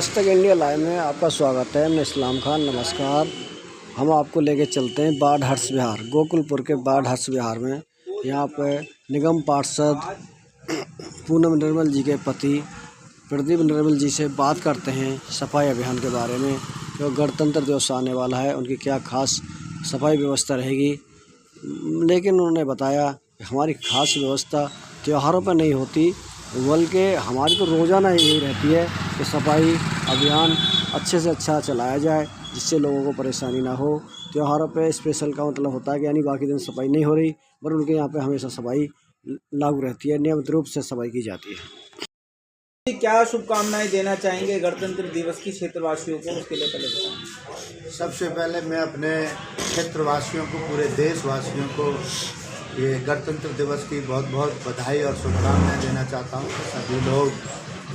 आज तक India live में आपका स्वागत है। मैं इस्लाम खान, नमस्कार। हम आपको लेके चलते हैं बाढ़ हर्ष विहार, गोकुलपुर के बाढ़ हर्ष विहार में। यहाँ पे निगम पार्षद पूनम निर्मल जी के पति प्रदीप निर्मल जी से बात करते हैं सफाई अभियान के बारे में, जो गणतंत्र दिवस आने वाला है, उनकी क्या खास सफाई व्यवस्था रहेगी। लेकिन उन्होंने बताया कि हमारी खास व्यवस्था त्योहारों पर नहीं होती, बल्कि हमारी तो रोज़ाना यही रहती है कि सफाई अभियान अच्छे से अच्छा चलाया जाए, जिससे लोगों को परेशानी ना हो। त्योहारों पे स्पेशल का मतलब होता है कि यानी बाकी दिन सफाई नहीं हो रही, पर उनके यहाँ पे हमेशा सफाई लागू रहती है, नियमित रूप से सफाई की जाती है। क्या शुभकामनाएं देना चाहेंगे गणतंत्र दिवस की क्षेत्रवासियों को, उसके लिए पहले बताएं। सबसे पहले मैं अपने क्षेत्रवासियों को, पूरे देशवासियों को ये गणतंत्र दिवस की बहुत बहुत बधाई और शुभकामनाएं देना चाहता हूँ। सभी लोग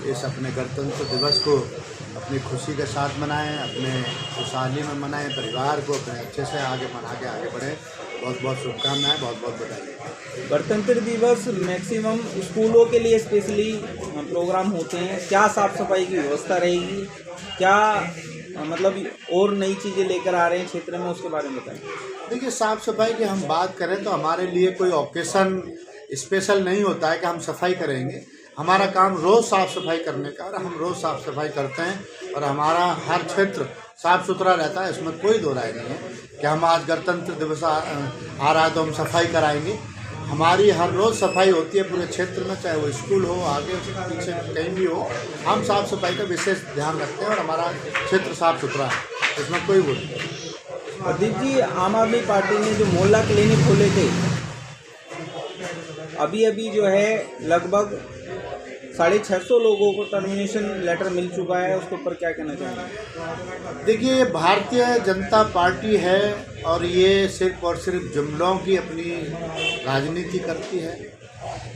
इस अपने गणतंत्र दिवस को अपनी खुशी के साथ मनाएं, अपने खुशहाली में मनाएं, परिवार को अपने अच्छे से आगे मना के आगे बढ़ें। बहुत बहुत शुभकामनाएं, बहुत बहुत बधाई। गणतंत्र दिवस मैक्सिमम स्कूलों के लिए स्पेशली प्रोग्राम होते हैं। क्या साफ सफाई की व्यवस्था रहेगी, क्या मतलब और नई चीज़ें लेकर आ रहे हैं क्षेत्र में, उसके बारे में बताएं। देखिए, साफ़ सफाई की हम बात करें तो हमारे लिए कोई ओकेशन स्पेशल नहीं होता है कि हम सफाई करेंगे। हमारा काम रोज़ साफ़ सफाई करने का, और हम रोज़ साफ़ सफाई करते हैं और हमारा हर क्षेत्र साफ़ सुथरा रहता है। इसमें कोई दो राय नहीं है कि हम आज गणतंत्र दिवस आ रहा है तो हम सफाई कराएंगे। हमारी हर रोज़ सफाई होती है पूरे क्षेत्र में, चाहे वो स्कूल हो, आगे पीछे कहीं भी हो। हम साफ़ सफाई का विशेष ध्यान रखते हैं और हमारा क्षेत्र साफ़ सुथरा है, इसमें कोई वो नहीं। प्रदीप जी, आम आदमी पार्टी ने जो मोहल्ला क्लिनिक खोले थे, अभी जो है लगभग 650 लोगों को टर्मिनेशन लेटर मिल चुका है, उसके ऊपर क्या कहना चाहेंगे। देखिए, ये भारतीय जनता पार्टी है और ये सिर्फ और सिर्फ जुमलों की अपनी राजनीति करती है।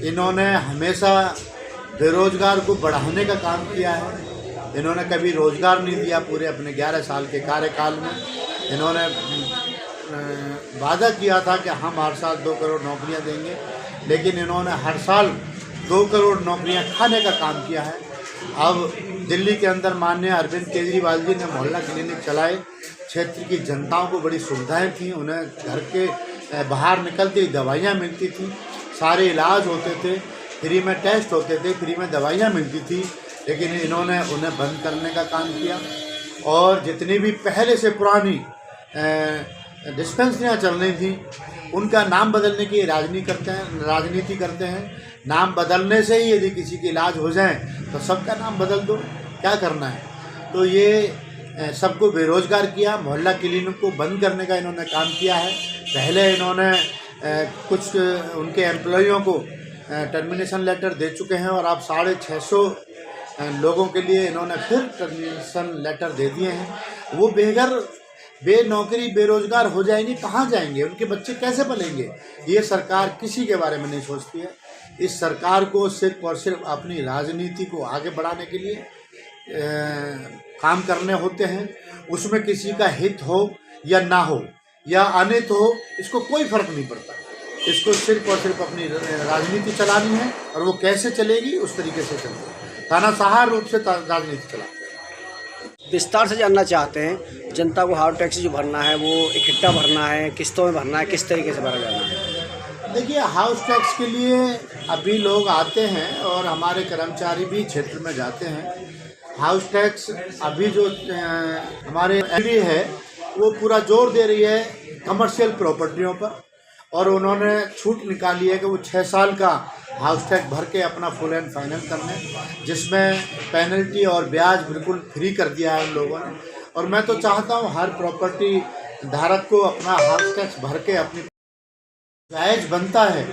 इन्होंने हमेशा बेरोजगार को बढ़ाने का काम किया है। इन्होंने कभी रोजगार नहीं दिया पूरे अपने 11 साल के कार्यकाल में। इन्होंने वादा किया था कि हम हर साल 2 करोड़ नौकरियां देंगे, लेकिन इन्होंने हर साल 2 करोड़ नौकरियां खाने का काम किया है। अब दिल्ली के अंदर माननीय अरविंद केजरीवाल जी ने मोहल्ला क्लिनिक चलाए। क्षेत्र की जनताओं को बड़ी सुविधाएं थी, उन्हें घर के बाहर निकलते ही दवाइयाँ मिलती थी, सारे इलाज होते थे, फ्री में टेस्ट होते थे, फ्री में दवाइयाँ मिलती थी। लेकिन इन्होंने उन्हें बंद करने का काम किया और जितनी भी पहले से पुरानी डिस्पेंसरियाँ चल रही थी उनका नाम बदलने की राजनीति करते हैं। नाम बदलने से ही यदि किसी के इलाज हो जाए तो सबका नाम बदल दो, क्या करना है। तो ये सबको बेरोजगार किया, मोहल्ला क्लिनिक को बंद करने का इन्होंने काम किया है। पहले इन्होंने कुछ उनके एम्प्लॉइयों को टर्मिनेशन लेटर दे चुके हैं और अब 650 लोगों के लिए इन्होंने फिर टर्मिनेशन लेटर दे दिए हैं। वो बेनौकरी बेरोजगार हो जाएंगे, कहाँ जाएंगे, उनके बच्चे कैसे पलेंगे। ये सरकार किसी के बारे में नहीं सोचती है। इस सरकार को सिर्फ और सिर्फ अपनी राजनीति को आगे बढ़ाने के लिए काम करने होते हैं। उसमें किसी का हित हो या ना हो या अनित हो, इसको कोई फर्क नहीं पड़ता। इसको सिर्फ और सिर्फ अपनी राजनीति चलानी है और वो कैसे चलेगी उस तरीके से चलेगी, तानाशाह रूप से राजनीति चलाते हैं। विस्तार से जानना चाहते हैं जनता को हाउस टैक्स जो भरना है वो इकट्ठा भरना है, किस्तों में भरना है, किस तरीके से भरा जाना है। देखिए, हाउस टैक्स के लिए अभी लोग आते हैं और हमारे कर्मचारी भी क्षेत्र में जाते हैं। हाउस टैक्स अभी जो हमारे एमपी है वो पूरा जोर दे रही है कमर्शियल प्रॉपर्टियों पर, और उन्होंने छूट निकाली है कि वो 6 साल का हाउस टैक्स भर के अपना फुल एंड फाइनल करने, जिसमें पेनल्टी और ब्याज बिल्कुल फ्री कर दिया है उन लोगों ने। और मैं तो चाहता हूँ हर प्रॉपर्टी धारक को अपना हाउस टैक्स भर के अपनी जायज़ बनता है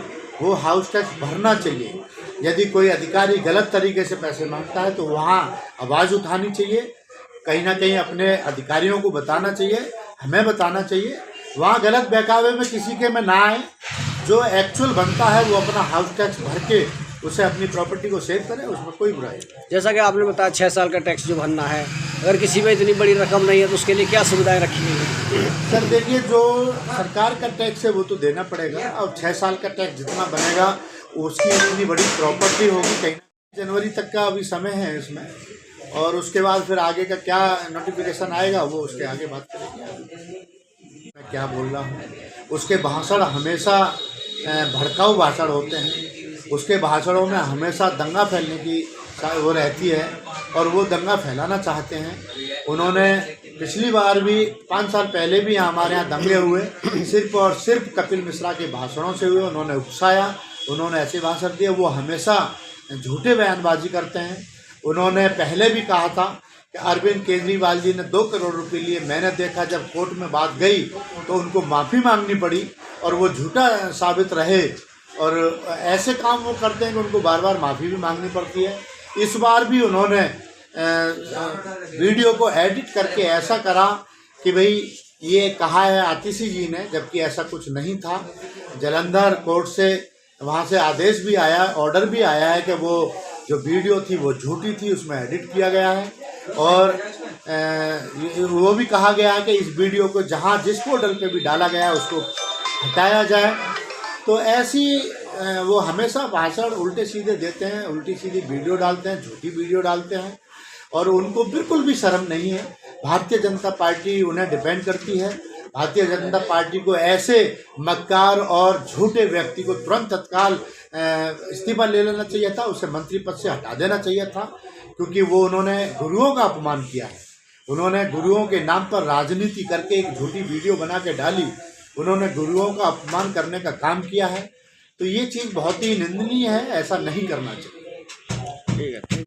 वो हाउस टैक्स भरना चाहिए। यदि कोई अधिकारी गलत तरीके से पैसे मांगता है तो वहाँ आवाज़ उठानी चाहिए, कहीं ना कहीं अपने अधिकारियों को बताना चाहिए, हमें बताना चाहिए। वहाँ गलत बहकावे में किसी के में ना आए, जो एक्चुअल बनता है वो अपना हाउस टैक्स भर के उसे अपनी प्रॉपर्टी को सेव करें, उसमें कोई बुराई नहीं। जैसा कि आपने बताया 6 साल का टैक्स जो भरना है, अगर किसी में इतनी बड़ी रकम नहीं है तो उसके लिए क्या सुविधाएं रखी गई हैं। सर देखिए, जो सरकार का टैक्स है वो तो देना पड़ेगा, और 6 साल का टैक्स जितना बनेगा उसकी इतनी बड़ी प्रॉपर्टी होगी, कहीं जनवरी तक का अभी समय है इसमें, और उसके बाद फिर आगे का क्या नोटिफिकेशन आएगा वो उसके आगे बात करेंगे। मैं क्या बोल रहा हूँ, उसके भाषण हमेशा भड़काऊ भाषण होते हैं, उसके भाषणों में हमेशा दंगा फैलने की वो रहती है और वो दंगा फैलाना चाहते हैं। उन्होंने पिछली बार भी 5 साल पहले भी हमारे यहाँ दंगे हुए, सिर्फ और सिर्फ कपिल मिश्रा के भाषणों से हुए। उन्होंने उकसाया, उन्होंने ऐसे भाषण दिए, वो हमेशा झूठे बयानबाजी करते हैं। उन्होंने पहले भी कहा था कि अरविंद केजरीवाल जी ने 2 करोड़ रुपए लिए। मैंने देखा जब कोर्ट में बात गई तो उनको माफ़ी मांगनी पड़ी और वो झूठा साबित रहे, और ऐसे काम वो करते हैं कि उनको बार बार माफ़ी भी मांगनी पड़ती है। इस बार भी उन्होंने वीडियो को एडिट करके ऐसा करा कि भाई ये कहा है आतिशी जी ने, जबकि ऐसा कुछ नहीं था। जालंधर कोर्ट से वहाँ से आदेश भी आया, ऑर्डर भी आया है कि वो जो वीडियो थी वो झूठी थी, उसमें एडिट किया गया है। और वो भी कहा गया है कि इस वीडियो को जहाँ जिस पोर्टल पे भी डाला गया है उसको हटाया जाए। तो ऐसी वो हमेशा भाषण उल्टे सीधे देते हैं, उल्टी सीधी वीडियो डालते हैं, झूठी वीडियो डालते हैं, और उनको बिल्कुल भी शर्म नहीं है। भारतीय जनता पार्टी उन्हें डिफेंड करती है। भारतीय जनता पार्टी को ऐसे मक्कार और झूठे व्यक्ति को तुरंत तत्काल इस्तीफा ले लेना चाहिए था, उसे मंत्री पद से हटा देना चाहिए था, क्योंकि वो उन्होंने गुरुओं का अपमान किया है। उन्होंने गुरुओं के नाम पर राजनीति करके एक झूठी वीडियो बना के डाली, उन्होंने गुरुओं का अपमान करने का काम किया है। तो ये चीज़ बहुत ही निंदनीय है, ऐसा नहीं करना चाहिए। ठीक है।